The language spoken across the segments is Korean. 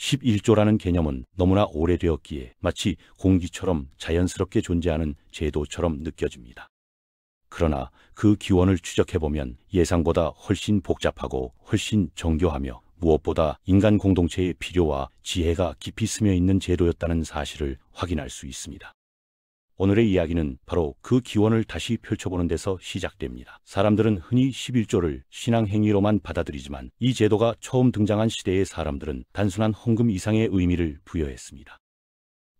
11조라는 개념은 너무나 오래되었기에 마치 공기처럼 자연스럽게 존재하는 제도처럼 느껴집니다. 그러나 그 기원을 추적해보면 예상보다 훨씬 복잡하고 훨씬 정교하며 무엇보다 인간 공동체의 필요와 지혜가 깊이 스며 있는 제도였다는 사실을 확인할 수 있습니다. 오늘의 이야기는 바로 그 기원을 다시 펼쳐보는 데서 시작됩니다. 사람들은 흔히 11조를 신앙 행위로만 받아들이지만 이 제도가 처음 등장한 시대의 사람들은 단순한 헌금 이상의 의미를 부여했습니다.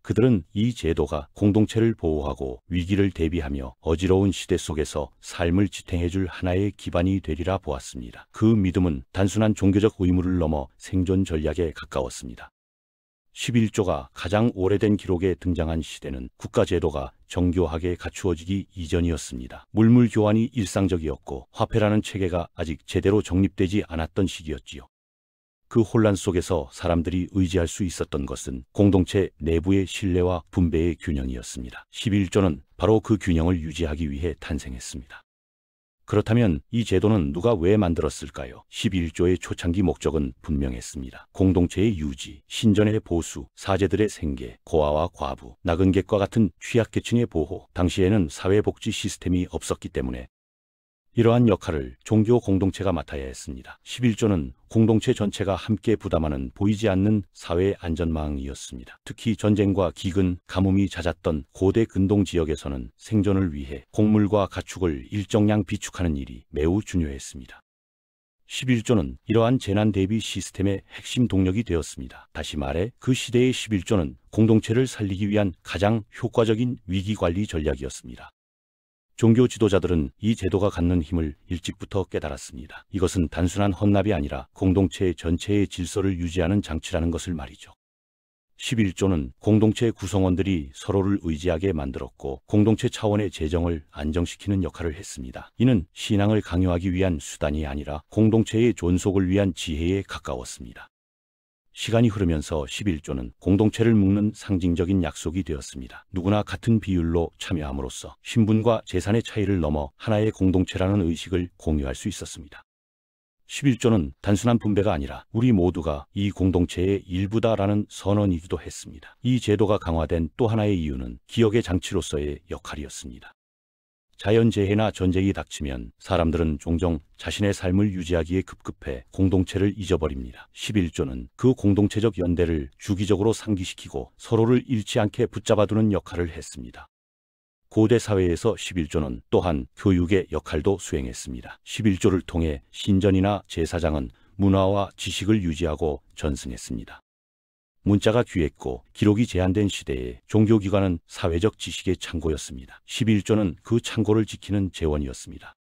그들은 이 제도가 공동체를 보호하고 위기를 대비하며 어지러운 시대 속에서 삶을 지탱해줄 하나의 기반이 되리라 보았습니다. 그 믿음은 단순한 종교적 의무를 넘어 생존 전략에 가까웠습니다. 11조가 가장 오래된 기록에 등장한 시대는 국가제도가 정교하게 갖추어지기 이전이었습니다. 물물 교환이 일상적이었고 화폐라는 체계가 아직 제대로 정립되지 않았던 시기였지요. 그 혼란 속에서 사람들이 의지할 수 있었던 것은 공동체 내부의 신뢰와 분배의 균형이었습니다. 11조는 바로 그 균형을 유지하기 위해 탄생했습니다. 그렇다면 이 제도는 누가 왜 만들었을까요? 11조의 초창기 목적은 분명했습니다. 공동체의 유지, 신전의 보수, 사제들의 생계, 고아와 과부, 나근객과 같은 취약계층의 보호, 당시에는 사회복지 시스템이 없었기 때문에 이러한 역할을 종교 공동체가 맡아야 했습니다. 11조는 공동체 전체가 함께 부담하는 보이지 않는 사회 안전망이었습니다. 특히 전쟁과 기근, 가뭄이 잦았던 고대 근동 지역에서는 생존을 위해 곡물과 가축을 일정량 비축하는 일이 매우 중요했습니다. 11조는 이러한 재난 대비 시스템의 핵심 동력이 되었습니다. 다시 말해 그 시대의 11조는 공동체를 살리기 위한 가장 효과적인 위기관리 전략이었습니다. 종교 지도자들은 이 제도가 갖는 힘을 일찍부터 깨달았습니다. 이것은 단순한 헌납이 아니라 공동체 전체의 질서를 유지하는 장치라는 것을 말이죠. 11조는 공동체 구성원들이 서로를 의지하게 만들었고 공동체 차원의 재정을 안정시키는 역할을 했습니다. 이는 신앙을 강요하기 위한 수단이 아니라 공동체의 존속을 위한 지혜에 가까웠습니다. 시간이 흐르면서 11조는 공동체를 묶는 상징적인 약속이 되었습니다. 누구나 같은 비율로 참여함으로써 신분과 재산의 차이를 넘어 하나의 공동체라는 의식을 공유할 수 있었습니다. 11조는 단순한 분배가 아니라 우리 모두가 이 공동체의 일부다라는 선언이기도 했습니다. 이 제도가 강화된 또 하나의 이유는 기억의 장치로서의 역할이었습니다. 자연재해나 전쟁이 닥치면 사람들은 종종 자신의 삶을 유지하기에 급급해 공동체를 잊어버립니다. 11조는 그 공동체적 연대를 주기적으로 상기시키고 서로를 잃지 않게 붙잡아두는 역할을 했습니다. 고대 사회에서 11조는 또한 교육의 역할도 수행했습니다. 11조를 통해 신전이나 제사장은 문화와 지식을 유지하고 전승했습니다. 문자가 귀했고 기록이 제한된 시대에 종교기관은 사회적 지식의 창고였습니다. 11조는 그 창고를 지키는 재원이었습니다.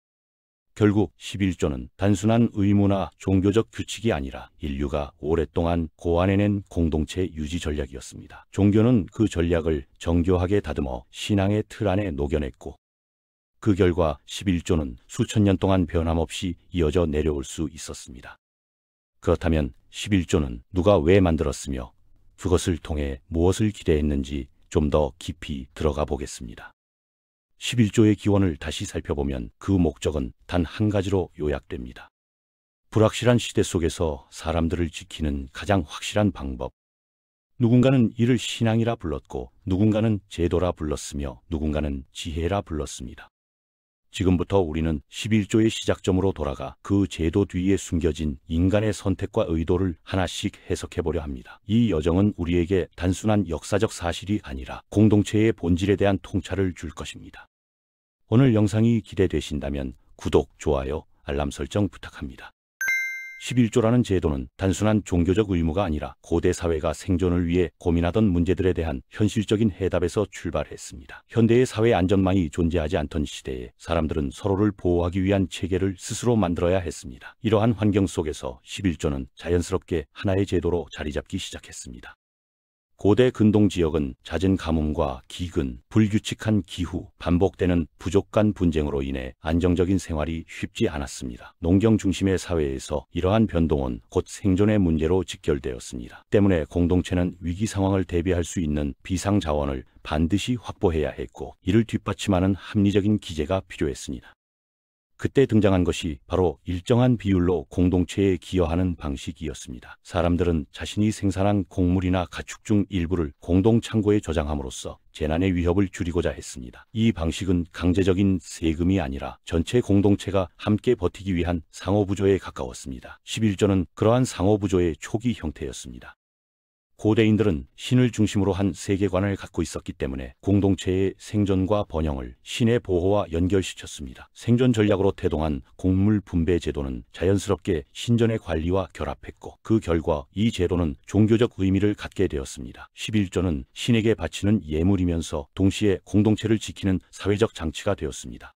결국 11조는 단순한 의무나 종교적 규칙이 아니라 인류가 오랫동안 고안해낸 공동체 유지 전략이었습니다. 종교는 그 전략을 정교하게 다듬어 신앙의 틀 안에 녹여냈고 그 결과 11조는 수천 년 동안 변함없이 이어져 내려올 수 있었습니다. 그렇다면 11조는 누가 왜 만들었으며 그것을 통해 무엇을 기대했는지 좀 더 깊이 들어가 보겠습니다. 11조의 기원을 다시 살펴보면 그 목적은 단 한 가지로 요약됩니다. 불확실한 시대 속에서 사람들을 지키는 가장 확실한 방법. 누군가는 이를 신앙이라 불렀고 누군가는 제도라 불렀으며 누군가는 지혜라 불렀습니다. 지금부터 우리는 11조의 시작점으로 돌아가 그 제도 뒤에 숨겨진 인간의 선택과 의도를 하나씩 해석해보려 합니다. 이 여정은 우리에게 단순한 역사적 사실이 아니라 공동체의 본질에 대한 통찰을 줄 것입니다. 오늘 영상이 기대되신다면 구독, 좋아요, 알람 설정 부탁합니다. 11조라는 제도는 단순한 종교적 의무가 아니라 고대 사회가 생존을 위해 고민하던 문제들에 대한 현실적인 해답에서 출발했습니다. 현대의 사회 안전망이 존재하지 않던 시대에 사람들은 서로를 보호하기 위한 체계를 스스로 만들어야 했습니다. 이러한 환경 속에서 11조는 자연스럽게 하나의 제도로 자리잡기 시작했습니다. 고대 근동 지역은 잦은 가뭄과 기근, 불규칙한 기후, 반복되는 부족 간 분쟁으로 인해 안정적인 생활이 쉽지 않았습니다. 농경 중심의 사회에서 이러한 변동은 곧 생존의 문제로 직결되었습니다. 때문에 공동체는 위기 상황을 대비할 수 있는 비상 자원을 반드시 확보해야 했고 이를 뒷받침하는 합리적인 기제가 필요했습니다. 그때 등장한 것이 바로 일정한 비율로 공동체에 기여하는 방식이었습니다. 사람들은 자신이 생산한 곡물이나 가축 중 일부를 공동 창고에 저장함으로써 재난의 위협을 줄이고자 했습니다. 이 방식은 강제적인 세금이 아니라 전체 공동체가 함께 버티기 위한 상호부조에 가까웠습니다. 11조는 그러한 상호부조의 초기 형태였습니다. 고대인들은 신을 중심으로 한 세계관을 갖고 있었기 때문에 공동체의 생존과 번영을 신의 보호와 연결시켰습니다. 생존 전략으로 태동한 곡물 분배 제도는 자연스럽게 신전의 관리와 결합했고 그 결과 이 제도는 종교적 의미를 갖게 되었습니다. 11조는 신에게 바치는 예물이면서 동시에 공동체를 지키는 사회적 장치가 되었습니다.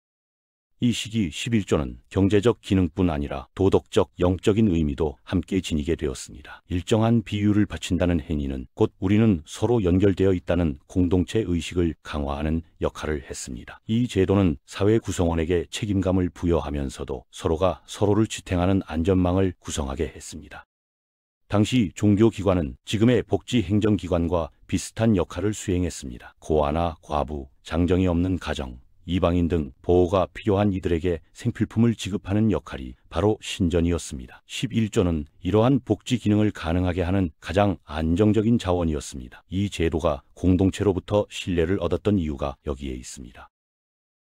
이 시기 11조는 경제적 기능뿐 아니라 도덕적, 영적인 의미도 함께 지니게 되었습니다. 일정한 비율을 바친다는 행위는 곧 우리는 서로 연결되어 있다는 공동체 의식을 강화하는 역할을 했습니다. 이 제도는 사회 구성원에게 책임감을 부여하면서도 서로가 서로를 지탱하는 안전망을 구성하게 했습니다. 당시 종교기관은 지금의 복지행정기관과 비슷한 역할을 수행했습니다. 고아나 과부, 장정이 없는 가정, 이방인 등 보호가 필요한 이들에게 생필품을 지급하는 역할이 바로 신전이었습니다. 11조는 이러한 복지 기능을 가능하게 하는 가장 안정적인 자원이었습니다. 이 제도가 공동체로부터 신뢰를 얻었던 이유가 여기에 있습니다.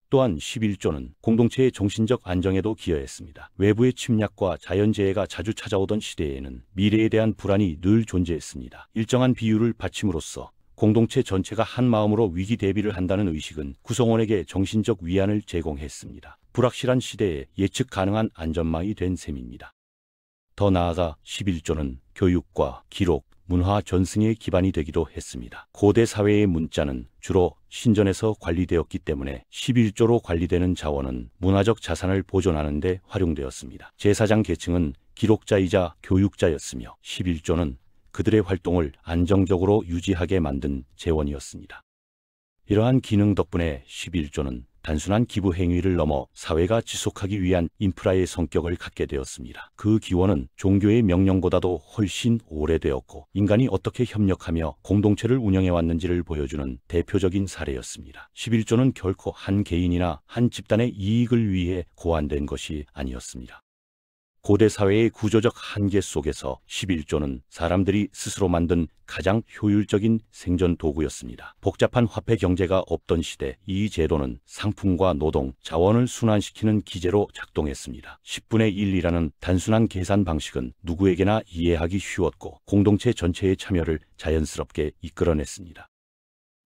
또한 11조는 공동체의 정신적 안정에도 기여했습니다. 외부의 침략과 자연재해가 자주 찾아오던 시대에는 미래에 대한 불안이 늘 존재했습니다. 일정한 비율을 바침으로써 공동체 전체가 한 마음으로 위기 대비를 한다는 의식은 구성원에게 정신적 위안을 제공했습니다. 불확실한 시대에 예측 가능한 안전망이 된 셈입니다. 더 나아가 11조는 교육과 기록, 문화 전승의 기반이 되기도 했습니다. 고대 사회의 문자는 주로 신전에서 관리되었기 때문에 11조로 관리되는 자원은 문화적 자산을 보존하는 데 활용되었습니다. 제사장 계층은 기록자이자 교육자였으며 11조는 그들의 활동을 안정적으로 유지하게 만든 재원이었습니다. 이러한 기능 덕분에 11조는 단순한 기부 행위를 넘어 사회가 지속하기 위한 인프라의 성격을 갖게 되었습니다. 그 기원은 종교의 명령보다도 훨씬 오래되었고 인간이 어떻게 협력하며 공동체를 운영해왔는지를 보여주는 대표적인 사례였습니다. 11조는 결코 한 개인이나 한 집단의 이익을 위해 고안된 것이 아니었습니다. 고대 사회의 구조적 한계 속에서 11조는 사람들이 스스로 만든 가장 효율적인 생존 도구였습니다. 복잡한 화폐 경제가 없던 시대, 이 제도는 상품과 노동, 자원을 순환시키는 기제로 작동했습니다. 10분의 1이라는 단순한 계산 방식은 누구에게나 이해하기 쉬웠고 공동체 전체의 참여를 자연스럽게 이끌어냈습니다.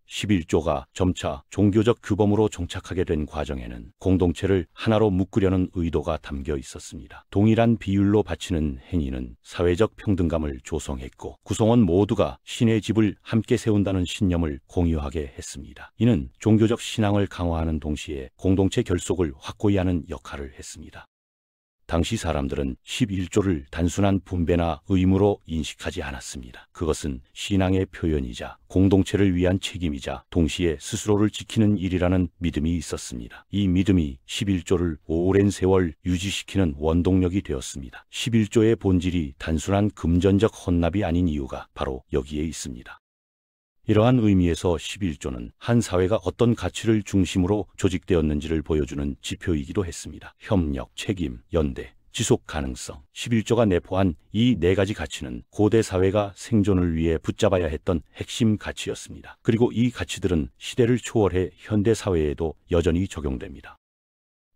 11조가 점차 종교적 규범으로 정착하게 된 과정에는 공동체를 하나로 묶으려는 의도가 담겨 있었습니다. 동일한 비율로 바치는 행위는 사회적 평등감을 조성했고 구성원 모두가 신의 집을 함께 세운다는 신념을 공유하게 했습니다. 이는 종교적 신앙을 강화하는 동시에 공동체 결속을 확고히 하는 역할을 했습니다. 당시 사람들은 11조를 단순한 분배나 의무로 인식하지 않았습니다. 그것은 신앙의 표현이자 공동체를 위한 책임이자 동시에 스스로를 지키는 일이라는 믿음이 있었습니다. 이 믿음이 11조를 오랜 세월 유지시키는 원동력이 되었습니다. 11조의 본질이 단순한 금전적 헌납이 아닌 이유가 바로 여기에 있습니다. 이러한 의미에서 11조는 한 사회가 어떤 가치를 중심으로 조직되었는지를 보여주는 지표이기도 했습니다. 협력, 책임, 연대, 지속 가능성. 11조가 내포한 이 네 가지 가치는 고대 사회가 생존을 위해 붙잡아야 했던 핵심 가치였습니다. 그리고 이 가치들은 시대를 초월해 현대 사회에도 여전히 적용됩니다.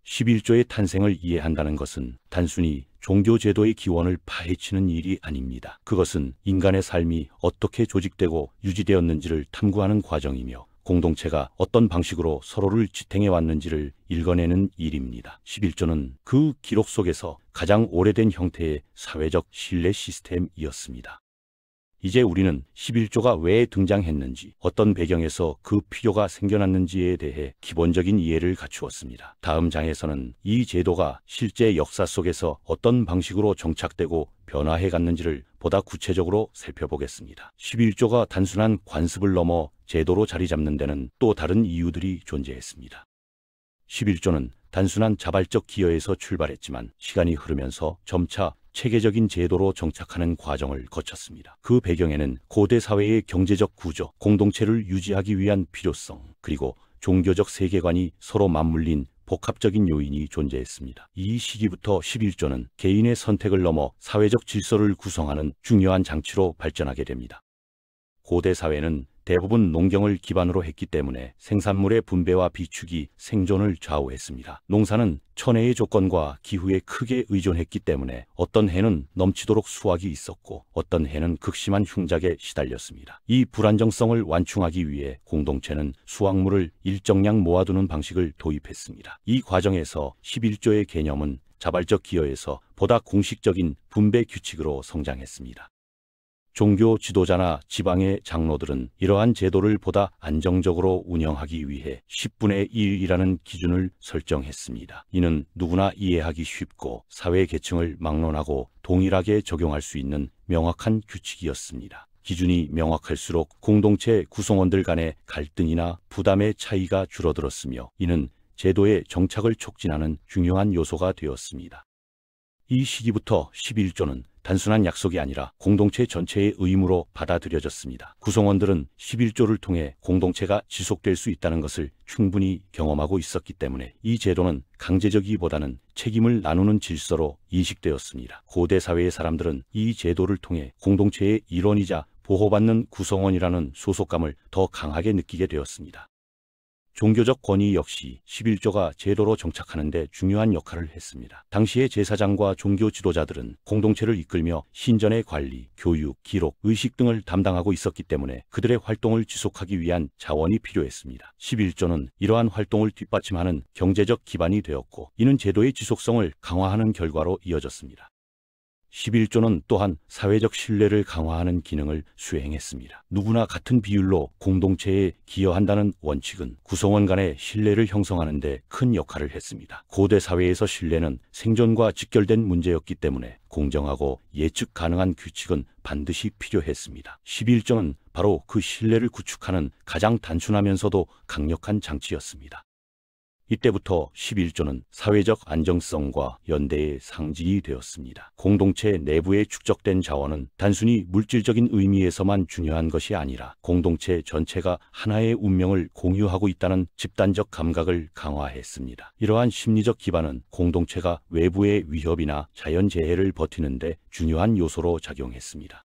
11조의 탄생을 이해한다는 것은 단순히 종교 제도의 기원을 파헤치는 일이 아닙니다. 그것은 인간의 삶이 어떻게 조직되고 유지되었는지를 탐구하는 과정이며 공동체가 어떤 방식으로 서로를 지탱해 왔는지를 읽어내는 일입니다. 11조는 그 기록 속에서 가장 오래된 형태의 사회적 신뢰 시스템이었습니다. 이제 우리는 11조가 왜 등장했는지, 어떤 배경에서 그 필요가 생겨났는지에 대해 기본적인 이해를 갖추었습니다. 다음 장에서는 이 제도가 실제 역사 속에서 어떤 방식으로 정착되고 변화해 갔는지를 보다 구체적으로 살펴보겠습니다. 11조가 단순한 관습을 넘어 제도로 자리 잡는 데는 또 다른 이유들이 존재했습니다. 11조는 단순한 자발적 기여에서 출발했지만 시간이 흐르면서 점차 체계적인 제도로 정착하는 과정을 거쳤습니다. 그 배경에는 고대 사회의 경제적 구조, 공동체를 유지하기 위한 필요성, 그리고 종교적 세계관이 서로 맞물린 복합적인 요인이 존재했습니다. 이 시기부터 11조는 개인의 선택을 넘어 사회적 질서를 구성하는 중요한 장치로 발전하게 됩니다. 고대 사회는 대부분 농경을 기반으로 했기 때문에 생산물의 분배와 비축이 생존을 좌우했습니다. 농사는 천혜의 조건과 기후에 크게 의존했기 때문에 어떤 해는 넘치도록 수확이 있었고 어떤 해는 극심한 흉작에 시달렸습니다. 이 불안정성을 완충하기 위해 공동체는 수확물을 일정량 모아두는 방식을 도입했습니다. 이 과정에서 11조의 개념은 자발적 기여에서 보다 공식적인 분배 규칙으로 성장했습니다. 종교 지도자나 지방의 장로들은 이러한 제도를 보다 안정적으로 운영하기 위해 10분의 1이라는 기준을 설정했습니다. 이는 누구나 이해하기 쉽고 사회 계층을 막론하고 동일하게 적용할 수 있는 명확한 규칙이었습니다. 기준이 명확할수록 공동체 구성원들 간의 갈등이나 부담의 차이가 줄어들었으며 이는 제도의 정착을 촉진하는 중요한 요소가 되었습니다. 이 시기부터 11조는 단순한 약속이 아니라 공동체 전체의 의무로 받아들여졌습니다. 구성원들은 11조를 통해 공동체가 지속될 수 있다는 것을 충분히 경험하고 있었기 때문에 이 제도는 강제적이기보다는 책임을 나누는 질서로 인식되었습니다. 고대 사회의 사람들은 이 제도를 통해 공동체의 일원이자 보호받는 구성원이라는 소속감을 더 강하게 느끼게 되었습니다. 종교적 권위 역시 11조가 제도로 정착하는 데 중요한 역할을 했습니다. 당시의 제사장과 종교 지도자들은 공동체를 이끌며 신전의 관리, 교육, 기록, 의식 등을 담당하고 있었기 때문에 그들의 활동을 지속하기 위한 자원이 필요했습니다. 11조는 이러한 활동을 뒷받침하는 경제적 기반이 되었고 이는 제도의 지속성을 강화하는 결과로 이어졌습니다. 11조는 또한 사회적 신뢰를 강화하는 기능을 수행했습니다. 누구나 같은 비율로 공동체에 기여한다는 원칙은 구성원 간의 신뢰를 형성하는 데 큰 역할을 했습니다. 고대 사회에서 신뢰는 생존과 직결된 문제였기 때문에 공정하고 예측 가능한 규칙은 반드시 필요했습니다. 11조는 바로 그 신뢰를 구축하는 가장 단순하면서도 강력한 장치였습니다. 이때부터 11조는 사회적 안정성과 연대의 상징이 되었습니다. 공동체 내부에 축적된 자원은 단순히 물질적인 의미에서만 중요한 것이 아니라 공동체 전체가 하나의 운명을 공유하고 있다는 집단적 감각을 강화했습니다. 이러한 심리적 기반은 공동체가 외부의 위협이나 자연재해를 버티는 데 중요한 요소로 작용했습니다.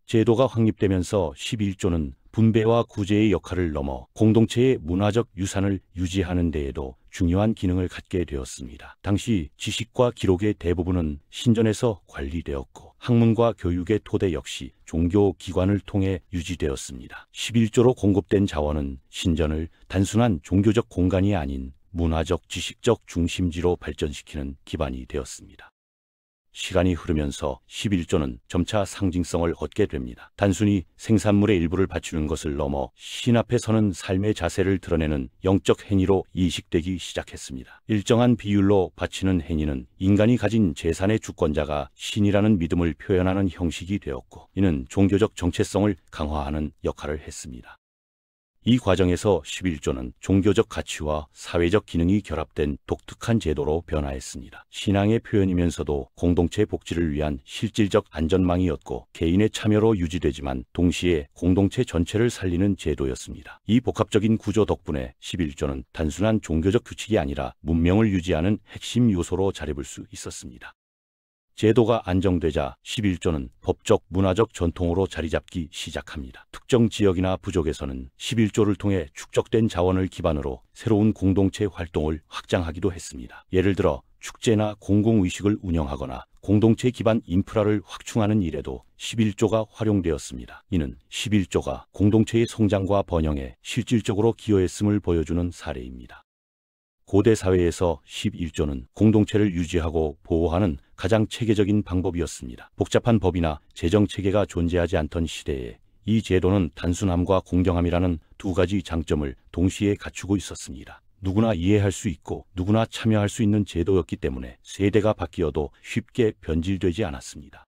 제도가 확립되면서 11조는 분배와 구제의 역할을 넘어 공동체의 문화적 유산을 유지하는 데에도 중요한 기능을 갖게 되었습니다. 당시 지식과 기록의 대부분은 신전에서 관리되었고 학문과 교육의 토대 역시 종교 기관을 통해 유지되었습니다. 11조로 공급된 자원은 신전을 단순한 종교적 공간이 아닌 문화적 지식적 중심지로 발전시키는 기반이 되었습니다. 시간이 흐르면서 11조는 점차 상징성을 얻게 됩니다. 단순히 생산물의 일부를 바치는 것을 넘어 신 앞에 서는 삶의 자세를 드러내는 영적 행위로 인식되기 시작했습니다. 일정한 비율로 바치는 행위는 인간이 가진 재산의 주권자가 신이라는 믿음을 표현하는 형식이 되었고 이는 종교적 정체성을 강화하는 역할을 했습니다. 이 과정에서 11조는 종교적 가치와 사회적 기능이 결합된 독특한 제도로 변화했습니다. 신앙의 표현이면서도 공동체 복지를 위한 실질적 안전망이었고 개인의 참여로 유지되지만 동시에 공동체 전체를 살리는 제도였습니다. 이 복합적인 구조 덕분에 11조는 단순한 종교적 규칙이 아니라 문명을 유지하는 핵심 요소로 자리잡을 수 있었습니다. 제도가 안정되자 11조는 법적, 문화적 전통으로 자리잡기 시작합니다. 특정 지역이나 부족에서는 11조를 통해 축적된 자원을 기반으로 새로운 공동체 활동을 확장하기도 했습니다. 예를 들어 축제나 공공의식을 운영하거나 공동체 기반 인프라를 확충하는 일에도 11조가 활용되었습니다. 이는 11조가 공동체의 성장과 번영에 실질적으로 기여했음을 보여주는 사례입니다. 고대 사회에서 11조는 공동체를 유지하고 보호하는 가장 체계적인 방법이었습니다. 복잡한 법이나 재정 체계가 존재하지 않던 시대에 이 제도는 단순함과 공정함이라는 두 가지 장점을 동시에 갖추고 있었습니다. 누구나 이해할 수 있고 누구나 참여할 수 있는 제도였기 때문에 세대가 바뀌어도 쉽게 변질되지 않았습니다.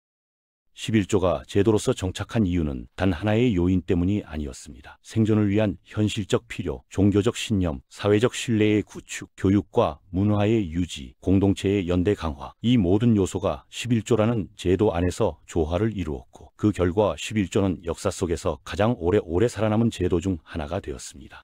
11조가 제도로서 정착한 이유는 단 하나의 요인 때문이 아니었습니다. 생존을 위한 현실적 필요, 종교적 신념, 사회적 신뢰의 구축, 교육과 문화의 유지, 공동체의 연대 강화, 이 모든 요소가 11조라는 제도 안에서 조화를 이루었고 그 결과 11조는 역사 속에서 가장 오래 살아남은 제도 중 하나가 되었습니다.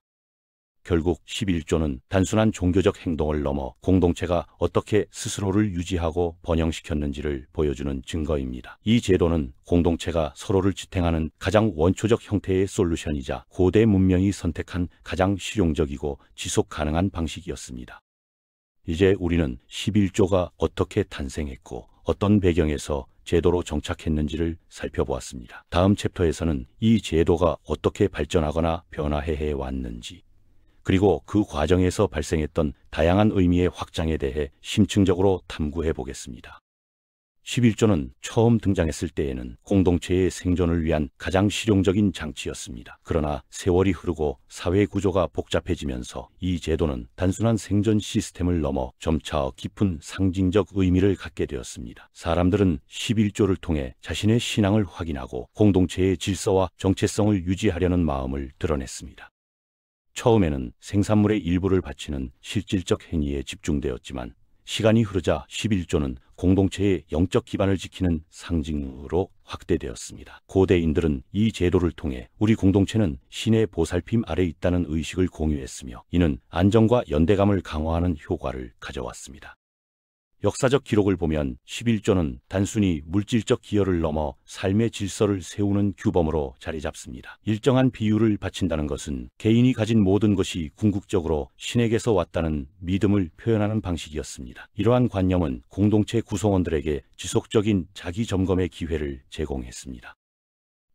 결국 11조는 단순한 종교적 행동을 넘어 공동체가 어떻게 스스로를 유지하고 번영시켰는지를 보여주는 증거입니다. 이 제도는 공동체가 서로를 지탱하는 가장 원초적 형태의 솔루션이자 고대 문명이 선택한 가장 실용적이고 지속 가능한 방식이었습니다. 이제 우리는 11조가 어떻게 탄생했고 어떤 배경에서 제도로 정착했는지를 살펴보았습니다. 다음 챕터에서는 이 제도가 어떻게 발전하거나 변화해 왔는지, 그리고 그 과정에서 발생했던 다양한 의미의 확장에 대해 심층적으로 탐구해 보겠습니다. 11조는 처음 등장했을 때에는 공동체의 생존을 위한 가장 실용적인 장치였습니다. 그러나 세월이 흐르고 사회 구조가 복잡해지면서 이 제도는 단순한 생존 시스템을 넘어 점차 깊은 상징적 의미를 갖게 되었습니다. 사람들은 11조를 통해 자신의 신앙을 확인하고 공동체의 질서와 정체성을 유지하려는 마음을 드러냈습니다. 처음에는 생산물의 일부를 바치는 실질적 행위에 집중되었지만 시간이 흐르자 11조는 공동체의 영적 기반을 지키는 상징으로 확대되었습니다. 고대인들은 이 제도를 통해 우리 공동체는 신의 보살핌 아래 있다는 의식을 공유했으며 이는 안정과 연대감을 강화하는 효과를 가져왔습니다. 역사적 기록을 보면 11조는 단순히 물질적 기여를 넘어 삶의 질서를 세우는 규범으로 자리 잡습니다. 일정한 비율을 바친다는 것은 개인이 가진 모든 것이 궁극적으로 신에게서 왔다는 믿음을 표현하는 방식이었습니다. 이러한 관념은 공동체 구성원들에게 지속적인 자기 점검의 기회를 제공했습니다.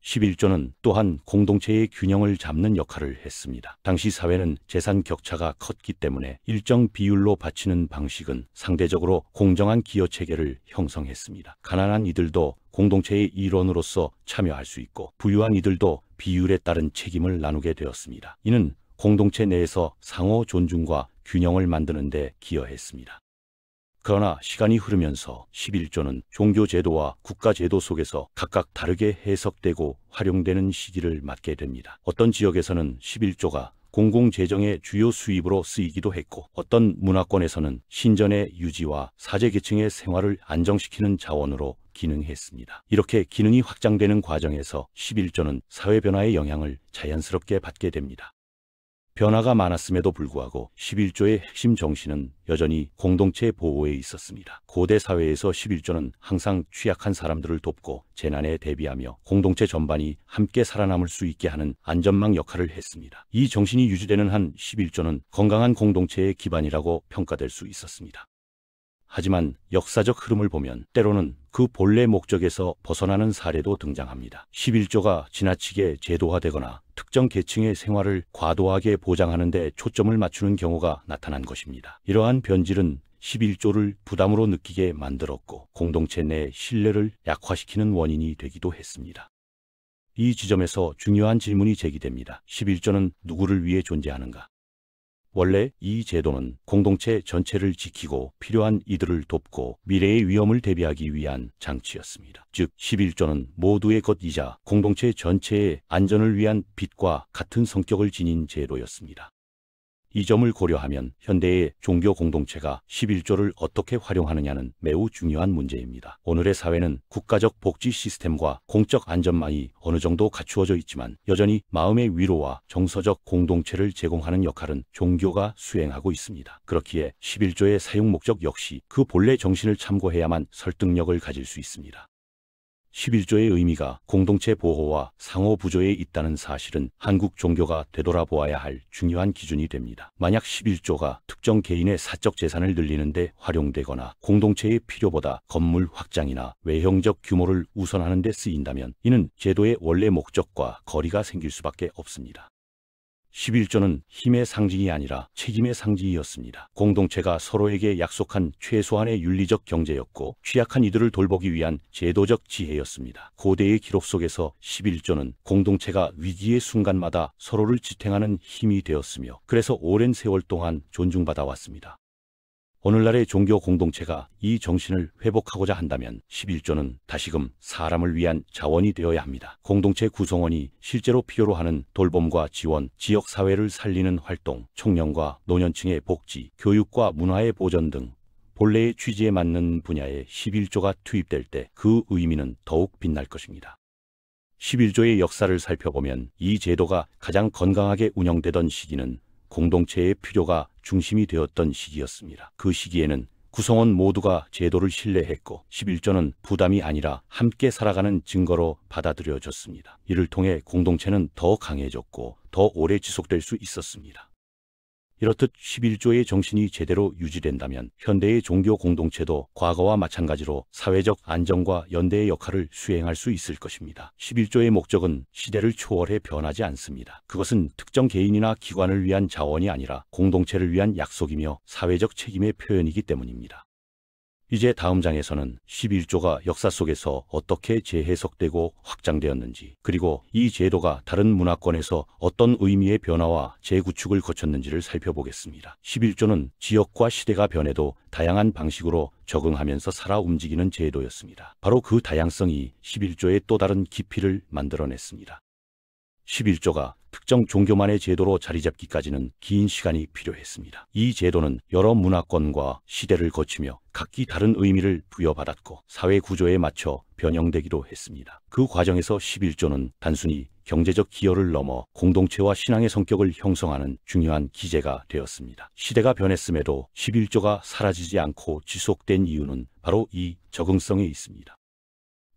11조는 또한 공동체의 균형을 잡는 역할을 했습니다. 당시 사회는 재산 격차가 컸기 때문에 일정 비율로 바치는 방식은 상대적으로 공정한 기여 체계를 형성했습니다. 가난한 이들도 공동체의 일원으로서 참여할 수 있고 부유한 이들도 비율에 따른 책임을 나누게 되었습니다. 이는 공동체 내에서 상호 존중과 균형을 만드는 데 기여했습니다. 그러나 시간이 흐르면서 11조는 종교제도와 국가제도 속에서 각각 다르게 해석되고 활용되는 시기를 맞게 됩니다. 어떤 지역에서는 11조가 공공재정의 주요 수입으로 쓰이기도 했고 어떤 문화권에서는 신전의 유지와 사제계층의 생활을 안정시키는 자원으로 기능했습니다. 이렇게 기능이 확장되는 과정에서 11조는 사회 변화의 영향을 자연스럽게 받게 됩니다. 변화가 많았음에도 불구하고 11조의 핵심 정신은 여전히 공동체 보호에 있었습니다. 고대 사회에서 11조는 항상 취약한 사람들을 돕고 재난에 대비하며 공동체 전반이 함께 살아남을 수 있게 하는 안전망 역할을 했습니다. 이 정신이 유지되는 한 11조는 건강한 공동체의 기반이라고 평가될 수 있었습니다. 하지만 역사적 흐름을 보면 때로는 그 본래 목적에서 벗어나는 사례도 등장합니다. 11조가 지나치게 제도화되거나 특정 계층의 생활을 과도하게 보장하는 데 초점을 맞추는 경우가 나타난 것입니다. 이러한 변질은 11조를 부담으로 느끼게 만들었고 공동체 내 신뢰를 약화시키는 원인이 되기도 했습니다. 이 지점에서 중요한 질문이 제기됩니다. 11조는 누구를 위해 존재하는가? 원래 이 제도는 공동체 전체를 지키고 필요한 이들을 돕고 미래의 위험을 대비하기 위한 장치였습니다. 즉 11조는 모두의 것이자 공동체 전체의 안전을 위한 빛과 같은 성격을 지닌 제도였습니다. 이 점을 고려하면 현대의 종교 공동체가 11조를 어떻게 활용하느냐는 매우 중요한 문제입니다. 오늘의 사회는 국가적 복지 시스템과 공적 안전망이 어느 정도 갖추어져 있지만 여전히 마음의 위로와 정서적 공동체를 제공하는 역할은 종교가 수행하고 있습니다. 그렇기에 11조의 사용 목적 역시 그 본래 정신을 참고해야만 설득력을 가질 수 있습니다. 11조의 의미가 공동체 보호와 상호 부조에 있다는 사실은 한국 종교가 되돌아보아야 할 중요한 기준이 됩니다. 만약 11조가 특정 개인의 사적 재산을 늘리는 데 활용되거나 공동체의 필요보다 건물 확장이나 외형적 규모를 우선하는 데 쓰인다면 이는 제도의 원래 목적과 거리가 생길 수밖에 없습니다. 11조는 힘의 상징이 아니라 책임의 상징이었습니다. 공동체가 서로에게 약속한 최소한의 윤리적 경제였고 취약한 이들을 돌보기 위한 제도적 지혜였습니다. 고대의 기록 속에서 11조는 공동체가 위기의 순간마다 서로를 지탱하는 힘이 되었으며 그래서 오랜 세월 동안 존중받아 왔습니다. 오늘날의 종교 공동체가 이 정신을 회복하고자 한다면 11조는 다시금 사람을 위한 자원이 되어야 합니다. 공동체 구성원이 실제로 필요로 하는 돌봄과 지원, 지역사회를 살리는 활동, 청년과 노년층의 복지, 교육과 문화의 보전 등 본래의 취지에 맞는 분야에 11조가 투입될 때 그 의미는 더욱 빛날 것입니다. 11조의 역사를 살펴보면 이 제도가 가장 건강하게 운영되던 시기는 공동체의 필요가 중심이 되었던 시기였습니다. 그 시기에는 구성원 모두가 제도를 신뢰했고 11조는 부담이 아니라 함께 살아가는 증거로 받아들여졌습니다. 이를 통해 공동체는 더 강해졌고 더 오래 지속될 수 있었습니다. 이렇듯 11조의 정신이 제대로 유지된다면 현대의 종교 공동체도 과거와 마찬가지로 사회적 안정과 연대의 역할을 수행할 수 있을 것입니다. 11조의 목적은 시대를 초월해 변하지 않습니다. 그것은 특정 개인이나 기관을 위한 자원이 아니라 공동체를 위한 약속이며 사회적 책임의 표현이기 때문입니다. 이제 다음 장에서는 11조가 역사 속에서 어떻게 재해석되고 확장되었는지, 그리고 이 제도가 다른 문화권에서 어떤 의미의 변화와 재구축을 거쳤는지를 살펴보겠습니다. 11조는 지역과 시대가 변해도 다양한 방식으로 적응하면서 살아 움직이는 제도였습니다. 바로 그 다양성이 11조의 또 다른 깊이를 만들어냈습니다. 11조가 특정 종교만의 제도로 자리 잡기까지는 긴 시간이 필요했습니다. 이 제도는 여러 문화권과 시대를 거치며 각기 다른 의미를 부여받았고 사회 구조에 맞춰 변형되기도 했습니다. 그 과정에서 11조는 단순히 경제적 기여를 넘어 공동체와 신앙의 성격을 형성하는 중요한 기제가 되었습니다. 시대가 변했음에도 11조가 사라지지 않고 지속된 이유는 바로 이 적응성에 있습니다.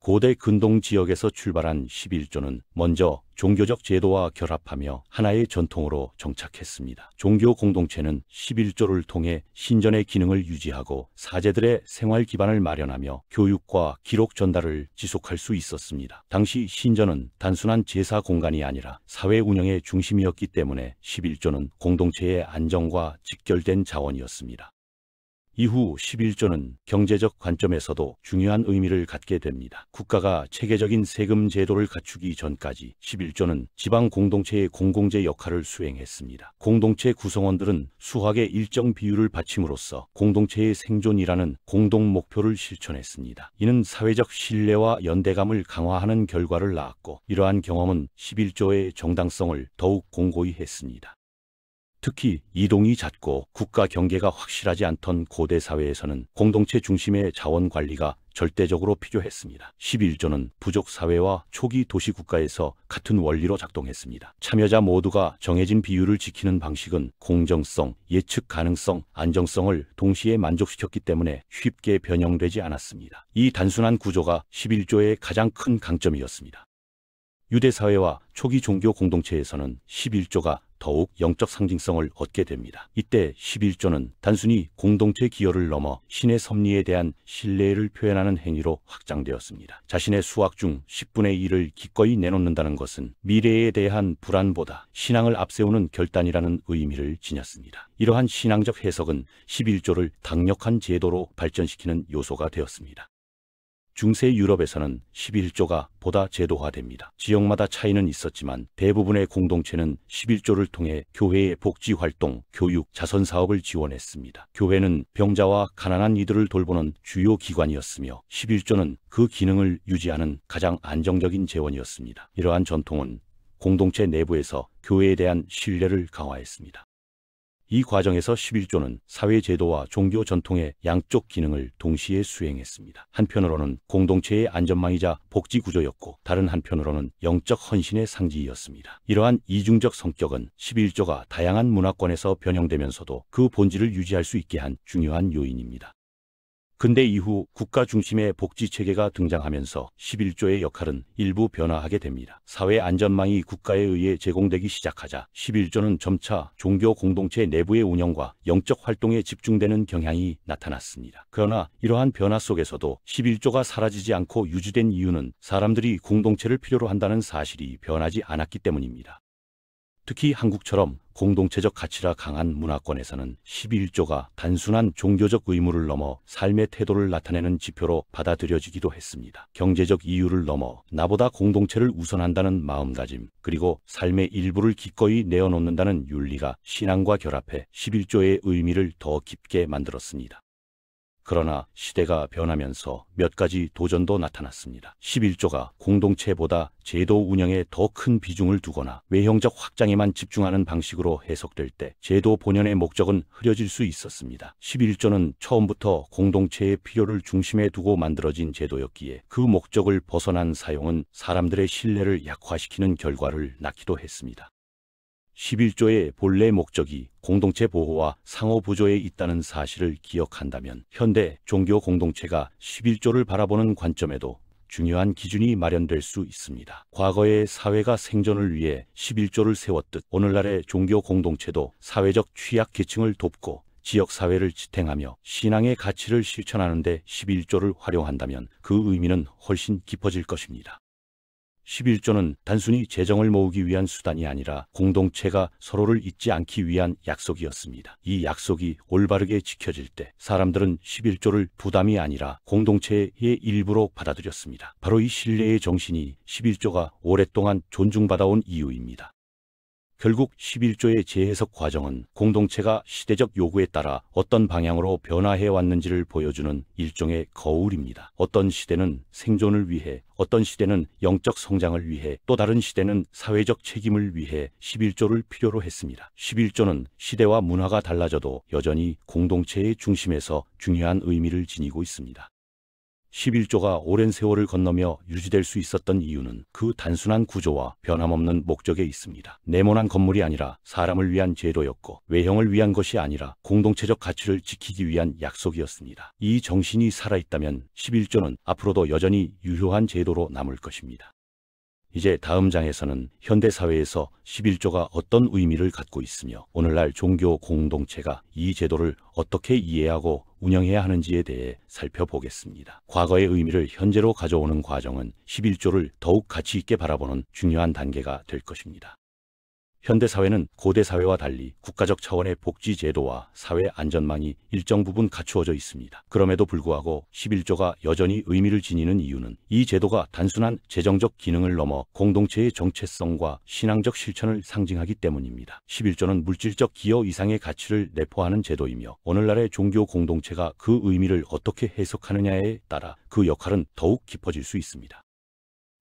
고대 근동 지역에서 출발한 11조는 먼저 종교적 제도와 결합하며 하나의 전통으로 정착했습니다. 종교 공동체는 11조를 통해 신전의 기능을 유지하고 사제들의 생활 기반을 마련하며 교육과 기록 전달을 지속할 수 있었습니다. 당시 신전은 단순한 제사 공간이 아니라 사회 운영의 중심이었기 때문에 11조는 공동체의 안정과 직결된 자원이었습니다. 이후 11조는 경제적 관점에서도 중요한 의미를 갖게 됩니다. 국가가 체계적인 세금 제도를 갖추기 전까지 11조는 지방 공동체의 공공재 역할을 수행했습니다. 공동체 구성원들은 수확의 일정 비율을 바침으로써 공동체의 생존이라는 공동 목표를 실천했습니다. 이는 사회적 신뢰와 연대감을 강화하는 결과를 낳았고, 이러한 경험은 11조의 정당성을 더욱 공고히 했습니다. 특히 이동이 잦고 국가 경계가 확실하지 않던 고대 사회에서는 공동체 중심의 자원 관리가 절대적으로 필요했습니다. 11조는 부족 사회와 초기 도시 국가에서 같은 원리로 작동했습니다. 참여자 모두가 정해진 비율을 지키는 방식은 공정성, 예측 가능성, 안정성을 동시에 만족시켰기 때문에 쉽게 변형되지 않았습니다. 이 단순한 구조가 11조의 가장 큰 강점이었습니다. 유대 사회와 초기 종교 공동체에서는 11조가 더욱 영적 상징성을 얻게 됩니다. 이때 11조는 단순히 공동체 기여를 넘어 신의 섭리에 대한 신뢰를 표현하는 행위로 확장되었습니다. 자신의 수확 중 10분의 1을 기꺼이 내놓는다는 것은 미래에 대한 불안보다 신앙을 앞세우는 결단이라는 의미를 지녔습니다. 이러한 신앙적 해석은 11조를 강력한 제도로 발전시키는 요소가 되었습니다. 중세 유럽에서는 11조가 보다 제도화됩니다. 지역마다 차이는 있었지만 대부분의 공동체는 11조를 통해 교회의 복지활동, 교육, 자선사업을 지원했습니다. 교회는 병자와 가난한 이들을 돌보는 주요 기관이었으며 11조는 그 기능을 유지하는 가장 안정적인 재원이었습니다. 이러한 전통은 공동체 내부에서 교회에 대한 신뢰를 강화했습니다. 이 과정에서 11조는 사회제도와 종교 전통의 양쪽 기능을 동시에 수행했습니다. 한편으로는 공동체의 안전망이자 복지구조였고, 다른 한편으로는 영적 헌신의 상징이었습니다. 이러한 이중적 성격은 11조가 다양한 문화권에서 변형되면서도 그 본질을 유지할 수 있게 한 중요한 요인입니다. 근대 이후 국가 중심의 복지체계가 등장하면서 11조의 역할은 일부 변화하게 됩니다. 사회 안전망이 국가에 의해 제공되기 시작하자 11조는 점차 종교 공동체 내부의 운영과 영적 활동에 집중되는 경향이 나타났습니다. 그러나 이러한 변화 속에서도 11조가 사라지지 않고 유지된 이유는 사람들이 공동체를 필요로 한다는 사실이 변하지 않았기 때문입니다. 특히 한국처럼 공동체적 가치가 강한 문화권에서는 11조가 단순한 종교적 의무를 넘어 삶의 태도를 나타내는 지표로 받아들여지기도 했습니다. 경제적 이유를 넘어 나보다 공동체를 우선한다는 마음가짐, 그리고 삶의 일부를 기꺼이 내어놓는다는 윤리가 신앙과 결합해 11조의 의미를 더 깊게 만들었습니다. 그러나 시대가 변하면서 몇 가지 도전도 나타났습니다. 11조가 공동체보다 제도 운영에 더 큰 비중을 두거나 외형적 확장에만 집중하는 방식으로 해석될 때 제도 본연의 목적은 흐려질 수 있었습니다. 11조는 처음부터 공동체의 필요를 중심에 두고 만들어진 제도였기에 그 목적을 벗어난 사용은 사람들의 신뢰를 약화시키는 결과를 낳기도 했습니다. 11조의 본래 목적이 공동체 보호와 상호 부조에 있다는 사실을 기억한다면 현대 종교 공동체가 11조를 바라보는 관점에도 중요한 기준이 마련될 수 있습니다. 과거의 사회가 생존을 위해 11조를 세웠듯 오늘날의 종교 공동체도 사회적 취약계층을 돕고 지역사회를 지탱하며 신앙의 가치를 실천하는 데 11조를 활용한다면 그 의미는 훨씬 깊어질 것입니다. 11조는 단순히 재정을 모으기 위한 수단이 아니라 공동체가 서로를 잊지 않기 위한 약속이었습니다. 이 약속이 올바르게 지켜질 때 사람들은 11조를 부담이 아니라 공동체의 일부로 받아들였습니다. 바로 이 신뢰의 정신이 11조가 오랫동안 존중받아온 이유입니다. 결국 11조의 재해석 과정은 공동체가 시대적 요구에 따라 어떤 방향으로 변화해 왔는지를 보여주는 일종의 거울입니다. 어떤 시대는 생존을 위해, 어떤 시대는 영적 성장을 위해, 또 다른 시대는 사회적 책임을 위해 11조를 필요로 했습니다. 11조는 시대와 문화가 달라져도 여전히 공동체의 중심에서 중요한 의미를 지니고 있습니다. 11조가 오랜 세월을 건너며 유지될 수 있었던 이유는 그 단순한 구조와 변함없는 목적에 있습니다. 네모난 건물이 아니라 사람을 위한 제도였고 외형을 위한 것이 아니라 공동체적 가치를 지키기 위한 약속이었습니다. 이 정신이 살아있다면 11조는 앞으로도 여전히 유효한 제도로 남을 것입니다. 이제 다음 장에서는 현대사회에서 11조가 어떤 의미를 갖고 있으며 오늘날 종교 공동체가 이 제도를 어떻게 이해하고 운영해야 하는지에 대해 살펴보겠습니다. 과거의 의미를 현재로 가져오는 과정은 11조를 더욱 가치 있게 바라보는 중요한 단계가 될 것입니다. 현대사회는 고대사회와 달리 국가적 차원의 복지제도와 사회 안전망이 일정 부분 갖추어져 있습니다. 그럼에도 불구하고 11조가 여전히 의미를 지니는 이유는 이 제도가 단순한 재정적 기능을 넘어 공동체의 정체성과 신앙적 실천을 상징하기 때문입니다. 11조는 물질적 기여 이상의 가치를 내포하는 제도이며 오늘날의 종교 공동체가 그 의미를 어떻게 해석하느냐에 따라 그 역할은 더욱 깊어질 수 있습니다.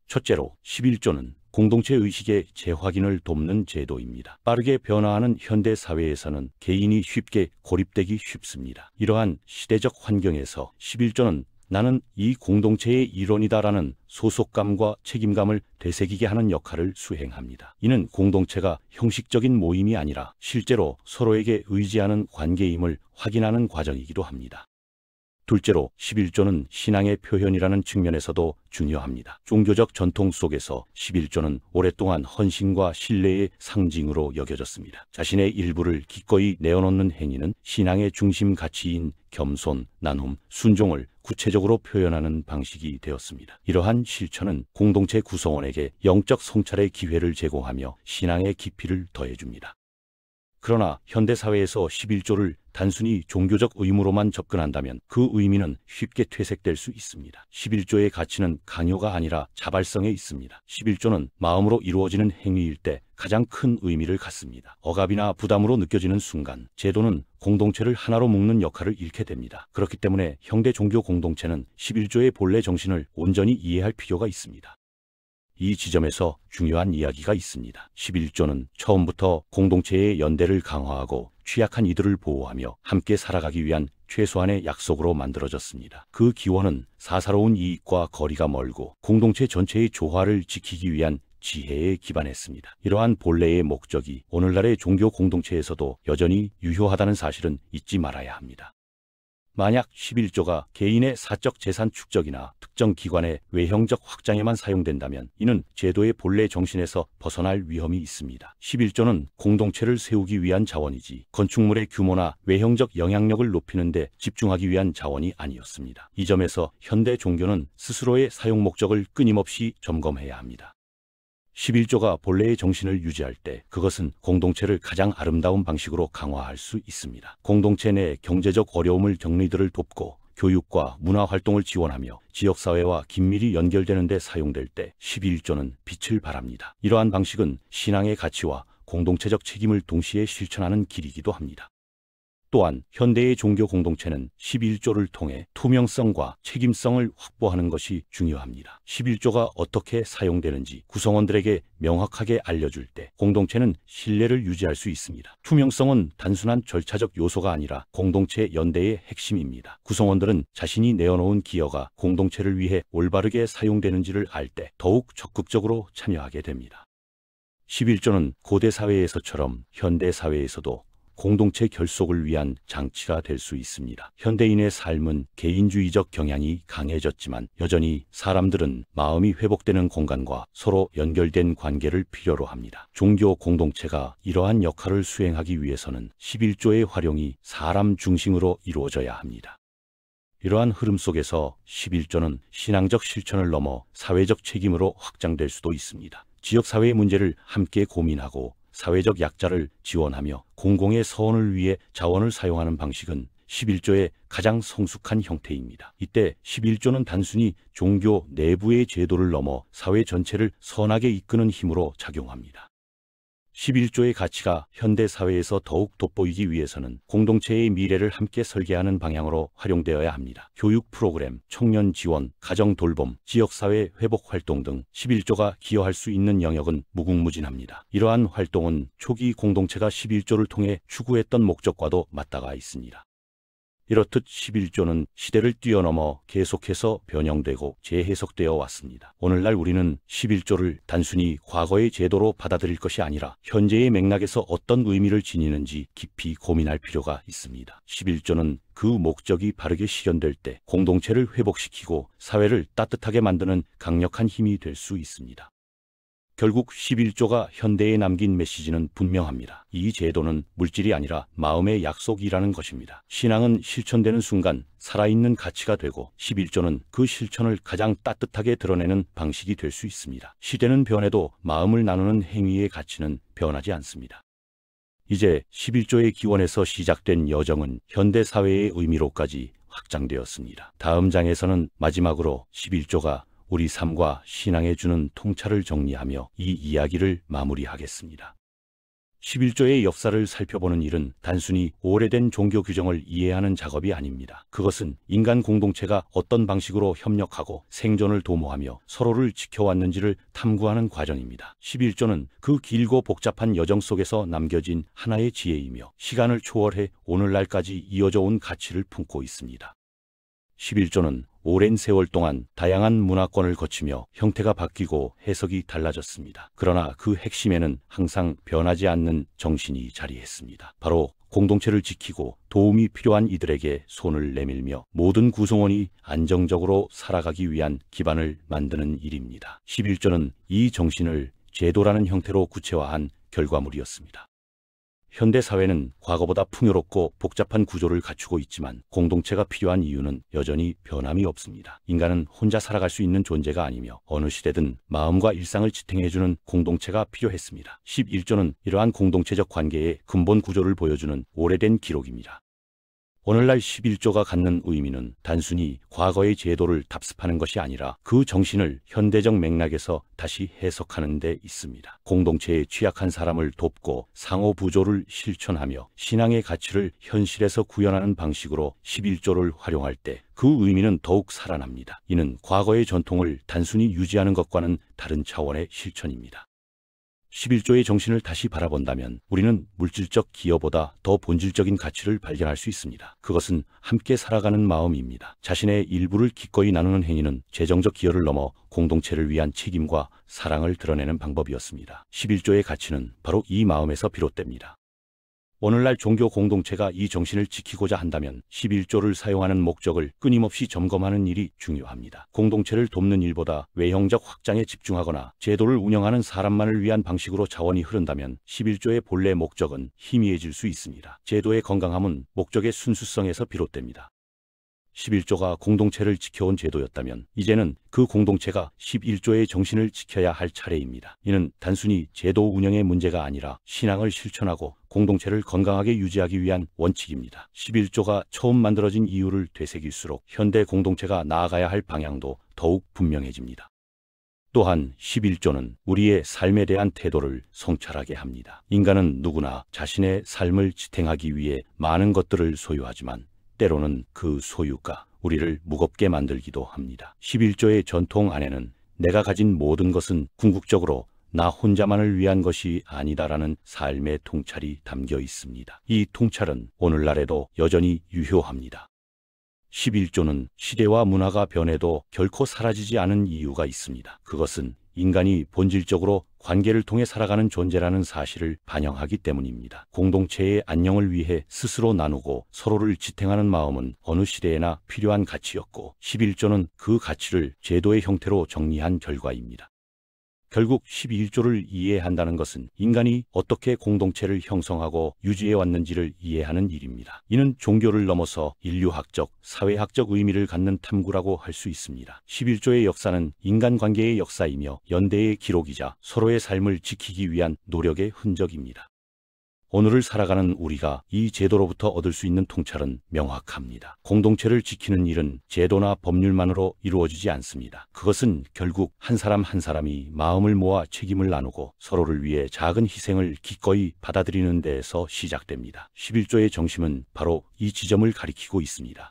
첫째로 11조는 공동체 의식의 재확인을 돕는 제도입니다. 빠르게 변화하는 현대 사회에서는 개인이 쉽게 고립되기 쉽습니다. 이러한 시대적 환경에서 11조는 나는 이 공동체의 일원이다라는 소속감과 책임감을 되새기게 하는 역할을 수행합니다. 이는 공동체가 형식적인 모임이 아니라 실제로 서로에게 의지하는 관계임을 확인하는 과정이기도 합니다. 둘째로 11조는 신앙의 표현이라는 측면에서도 중요합니다. 종교적 전통 속에서 11조는 오랫동안 헌신과 신뢰의 상징으로 여겨졌습니다. 자신의 일부를 기꺼이 내어놓는 행위는 신앙의 중심 가치인 겸손, 나눔, 순종을 구체적으로 표현하는 방식이 되었습니다. 이러한 실천은 공동체 구성원에게 영적 성찰의 기회를 제공하며 신앙의 깊이를 더해줍니다. 그러나 현대사회에서 11조를 단순히 종교적 의무로만 접근한다면 그 의미는 쉽게 퇴색될 수 있습니다. 11조의 가치는 강요가 아니라 자발성에 있습니다. 11조는 마음으로 이루어지는 행위일 때 가장 큰 의미를 갖습니다. 억압이나 부담으로 느껴지는 순간 제도는 공동체를 하나로 묶는 역할을 잃게 됩니다. 그렇기 때문에 현대 종교 공동체는 11조의 본래 정신을 온전히 이해할 필요가 있습니다. 이 지점에서 중요한 이야기가 있습니다. 11조는 처음부터 공동체의 연대를 강화하고 취약한 이들을 보호하며 함께 살아가기 위한 최소한의 약속으로 만들어졌습니다. 그 기원은 사사로운 이익과 거리가 멀고 공동체 전체의 조화를 지키기 위한 지혜에 기반했습니다. 이러한 본래의 목적이 오늘날의 종교 공동체에서도 여전히 유효하다는 사실은 잊지 말아야 합니다. 만약 11조가 개인의 사적 재산 축적이나 특정 기관의 외형적 확장에만 사용된다면 이는 제도의 본래 정신에서 벗어날 위험이 있습니다. 11조는 공동체를 세우기 위한 자원이지 건축물의 규모나 외형적 영향력을 높이는 데 집중하기 위한 자원이 아니었습니다. 이 점에서 현대 종교는 스스로의 사용 목적을 끊임없이 점검해야 합니다. 11조가 본래의 정신을 유지할 때 그것은 공동체를 가장 아름다운 방식으로 강화할 수 있습니다. 공동체 내 경제적 어려움을 겪는 이들을 돕고 교육과 문화활동을 지원하며 지역사회와 긴밀히 연결되는 데 사용될 때 11조는 빛을 발합니다. 이러한 방식은 신앙의 가치와 공동체적 책임을 동시에 실천하는 길이기도 합니다. 또한 현대의 종교 공동체는 11조를 통해 투명성과 책임성을 확보하는 것이 중요합니다. 11조가 어떻게 사용되는지 구성원들에게 명확하게 알려줄 때 공동체는 신뢰를 유지할 수 있습니다. 투명성은 단순한 절차적 요소가 아니라 공동체 연대의 핵심입니다. 구성원들은 자신이 내어놓은 기여가 공동체를 위해 올바르게 사용되는지를 알 때 더욱 적극적으로 참여하게 됩니다. 11조는 고대 사회에서처럼 현대 사회에서도 공동체 결속을 위한 장치가 될 수 있습니다. 현대인의 삶은 개인주의적 경향이 강해졌지만 여전히 사람들은 마음이 회복되는 공간과 서로 연결된 관계를 필요로 합니다. 종교 공동체가 이러한 역할을 수행하기 위해서는 11조의 활용이 사람 중심으로 이루어져야 합니다. 이러한 흐름 속에서 11조는 신앙적 실천을 넘어 사회적 책임으로 확장될 수도 있습니다. 지역사회의 문제를 함께 고민하고 사회적 약자를 지원하며 공공의 서원을 위해 자원을 사용하는 방식은 11조의 가장 성숙한 형태입니다. 이때 11조는 단순히 종교 내부의 제도를 넘어 사회 전체를 선하게 이끄는 힘으로 작용합니다. 11조의 가치가 현대 사회에서 더욱 돋보이기 위해서는 공동체의 미래를 함께 설계하는 방향으로 활용되어야 합니다. 교육 프로그램, 청년 지원, 가정 돌봄, 지역사회 회복 활동 등 11조가 기여할 수 있는 영역은 무궁무진합니다. 이러한 활동은 초기 공동체가 11조를 통해 추구했던 목적과도 맞닿아 있습니다. 이렇듯 11조는 시대를 뛰어넘어 계속해서 변형되고 재해석되어 왔습니다. 오늘날 우리는 11조를 단순히 과거의 제도로 받아들일 것이 아니라 현재의 맥락에서 어떤 의미를 지니는지 깊이 고민할 필요가 있습니다. 11조는 그 목적이 바르게 실현될 때 공동체를 회복시키고 사회를 따뜻하게 만드는 강력한 힘이 될 수 있습니다. 결국 11조가 현대에 남긴 메시지는 분명합니다. 이 제도는 물질이 아니라 마음의 약속이라는 것입니다. 신앙은 실천되는 순간 살아있는 가치가 되고 11조는 그 실천을 가장 따뜻하게 드러내는 방식이 될 수 있습니다. 시대는 변해도 마음을 나누는 행위의 가치는 변하지 않습니다. 이제 11조의 기원에서 시작된 여정은 현대 사회의 의미로까지 확장되었습니다. 다음 장에서는 마지막으로 11조가 우리 삶과 신앙에 주는 통찰을 정리하며 이 이야기를 마무리하겠습니다. 11조의 역사를 살펴보는 일은 단순히 오래된 종교 규정을 이해하는 작업이 아닙니다. 그것은 인간 공동체가 어떤 방식으로 협력하고 생존을 도모하며 서로를 지켜왔는지를 탐구하는 과정입니다. 11조는 그 길고 복잡한 여정 속에서 남겨진 하나의 지혜이며 시간을 초월해 오늘날까지 이어져 온 가치를 품고 있습니다. 11조는 오랜 세월 동안 다양한 문화권을 거치며 형태가 바뀌고 해석이 달라졌습니다. 그러나 그 핵심에는 항상 변하지 않는 정신이 자리했습니다. 바로 공동체를 지키고 도움이 필요한 이들에게 손을 내밀며 모든 구성원이 안정적으로 살아가기 위한 기반을 만드는 일입니다. 11조는 이 정신을 제도라는 형태로 구체화한 결과물이었습니다. 현대 사회는 과거보다 풍요롭고 복잡한 구조를 갖추고 있지만 공동체가 필요한 이유는 여전히 변함이 없습니다. 인간은 혼자 살아갈 수 있는 존재가 아니며 어느 시대든 마음과 일상을 지탱해주는 공동체가 필요했습니다. 11조는 이러한 공동체적 관계의 근본 구조를 보여주는 오래된 기록입니다. 오늘날 11조가 갖는 의미는 단순히 과거의 제도를 답습하는 것이 아니라 그 정신을 현대적 맥락에서 다시 해석하는 데 있습니다. 공동체의 취약한 사람을 돕고 상호 부조를 실천하며 신앙의 가치를 현실에서 구현하는 방식으로 11조를 활용할 때 그 의미는 더욱 살아납니다. 이는 과거의 전통을 단순히 유지하는 것과는 다른 차원의 실천입니다. 11조의 정신을 다시 바라본다면 우리는 물질적 기여보다 더 본질적인 가치를 발견할 수 있습니다. 그것은 함께 살아가는 마음입니다. 자신의 일부를 기꺼이 나누는 행위는 재정적 기여를 넘어 공동체를 위한 책임과 사랑을 드러내는 방법이었습니다. 11조의 가치는 바로 이 마음에서 비롯됩니다. 오늘날 종교 공동체가 이 정신을 지키고자 한다면 11조를 사용하는 목적을 끊임없이 점검하는 일이 중요합니다. 공동체를 돕는 일보다 외형적 확장에 집중하거나 제도를 운영하는 사람만을 위한 방식으로 자원이 흐른다면 11조의 본래 목적은 희미해질 수 있습니다. 제도의 건강함은 목적의 순수성에서 비롯됩니다. 11조가 공동체를 지켜온 제도였다면 이제는 그 공동체가 11조의 정신을 지켜야 할 차례입니다. 이는 단순히 제도 운영의 문제가 아니라 신앙을 실천하고 공동체를 건강하게 유지하기 위한 원칙입니다. 11조가 처음 만들어진 이유를 되새길수록 현대 공동체가 나아가야 할 방향도 더욱 분명해집니다. 또한 11조는 우리의 삶에 대한 태도를 성찰하게 합니다. 인간은 누구나 자신의 삶을 지탱하기 위해 많은 것들을 소유하지만 때로는 그 소유가 우리를 무겁게 만들기도 합니다. 11조의 전통 안에는 내가 가진 모든 것은 궁극적으로 나 혼자만을 위한 것이 아니다라는 삶의 통찰이 담겨 있습니다. 이 통찰은 오늘날에도 여전히 유효합니다. 11조는 시대와 문화가 변해도 결코 사라지지 않은 이유가 있습니다. 그것은 인간이 본질적으로 관계를 통해 살아가는 존재라는 사실을 반영하기 때문입니다. 공동체의 안녕을 위해 스스로 나누고 서로를 지탱하는 마음은 어느 시대에나 필요한 가치였고 11조는 그 가치를 제도의 형태로 정리한 결과입니다. 결국 11조를 이해한다는 것은 인간이 어떻게 공동체를 형성하고 유지해 왔는지를 이해하는 일입니다. 이는 종교를 넘어서 인류학적, 사회학적 의미를 갖는 탐구라고 할 수 있습니다. 11조의 역사는 인간관계의 역사이며 연대의 기록이자 서로의 삶을 지키기 위한 노력의 흔적입니다. 오늘을 살아가는 우리가 이 제도로부터 얻을 수 있는 통찰은 명확합니다. 공동체를 지키는 일은 제도나 법률만으로 이루어지지 않습니다. 그것은 결국 한 사람 한 사람이 마음을 모아 책임을 나누고 서로를 위해 작은 희생을 기꺼이 받아들이는 데에서 시작됩니다. 11조의 정신은 바로 이 지점을 가리키고 있습니다.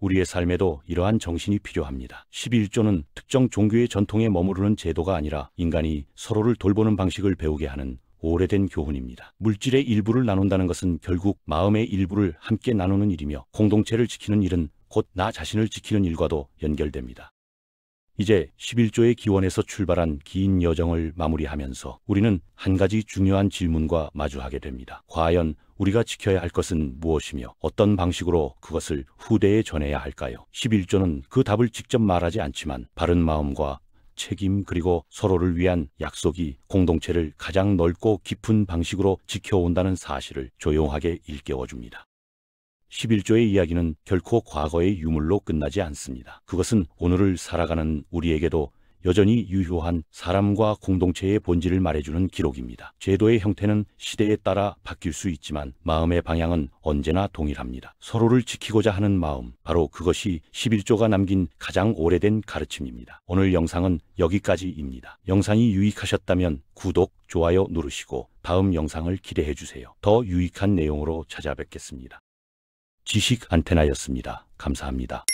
우리의 삶에도 이러한 정신이 필요합니다. 11조는 특정 종교의 전통에 머무르는 제도가 아니라 인간이 서로를 돌보는 방식을 배우게 하는 오래된 교훈입니다. 물질의 일부를 나눈다는 것은 결국 마음의 일부를 함께 나누는 일이며 공동체를 지키는 일은 곧 나 자신을 지키는 일과도 연결됩니다. 이제 11조의 기원에서 출발한 긴 여정을 마무리하면서 우리는 한 가지 중요한 질문과 마주하게 됩니다. 과연 우리가 지켜야 할 것은 무엇이며 어떤 방식으로 그것을 후대에 전해야 할까요? 11조는 그 답을 직접 말하지 않지만 바른 마음과 책임 그리고 서로를 위한 약속이 공동체를 가장 넓고 깊은 방식으로 지켜온다는 사실을 조용하게 일깨워줍니다. 11조의 이야기는 결코 과거의 유물로 끝나지 않습니다. 그것은 오늘을 살아가는 우리에게도 여전히 유효한 사람과 공동체의 본질을 말해주는 기록입니다. 제도의 형태는 시대에 따라 바뀔 수 있지만 마음의 방향은 언제나 동일합니다. 서로를 지키고자 하는 마음, 바로 그것이 11조가 남긴 가장 오래된 가르침입니다. 오늘 영상은 여기까지입니다. 영상이 유익하셨다면 구독, 좋아요 누르시고 다음 영상을 기대해 주세요. 더 유익한 내용으로 찾아뵙겠습니다. 지식 안테나였습니다. 감사합니다.